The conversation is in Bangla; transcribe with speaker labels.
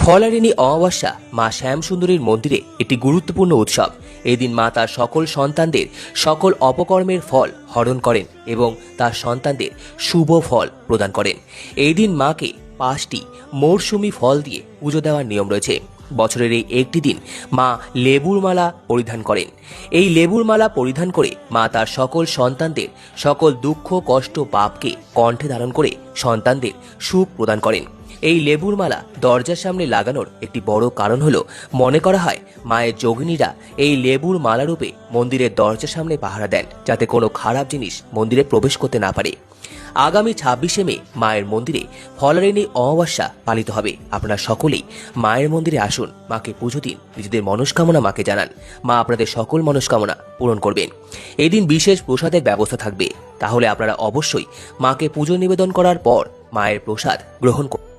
Speaker 1: ফলারিনী অমাবস্যা মা শ্যামসুন্দরীর মন্দিরে একটি গুরুত্বপূর্ণ উৎসব। এই দিন মা তার সকল সন্তানদের সকল অপকর্মের ফল হরণ করেন এবং তার সন্তানদের শুভ ফল প্রদান করেন। এই দিন মাকে 5টি মরশুমি ফল দিয়ে পুজো দেওয়ার নিয়ম রয়েছে। বছরের এই একটি দিন মা লেবুর মালা পরিধান করেন। এই লেবুর মালা পরিধান করে মা তার সকল সন্তানদের সকল দুঃখ কষ্ট পাপকে কণ্ঠে ধারণ করে সন্তানদের সুখ প্রদান করেন। এই লেবুর মালা দরজার সামনে লাগানোর একটি বড় কারণ হলো, মনে করা হয় মায়ের যোগিনীরা এই লেবুর মালা রূপে মন্দিরের দরজার সামনে পাহারা দেন, যাতে কোনো খারাপ জিনিস মন্দিরে প্রবেশ করতে না পারে। আগামী 26শে মে মায়ের মন্দিরে ফলারিনী অমাবস্যা পালিত হবে। আপনারা সকলেই মায়ের মন্দিরে আসুন, মাকে পুজো দিন, নিজেদের মনস্কামনা মাকে জানান। মা আপনাদের সকল মনস্কামনা পূরণ করবেন। এদিন বিশেষ প্রসাদের ব্যবস্থা থাকবে, তাহলে আপনারা অবশ্যই মাকে পুজো নিবেদন করার পর মায়ের প্রসাদ গ্রহণ করুন।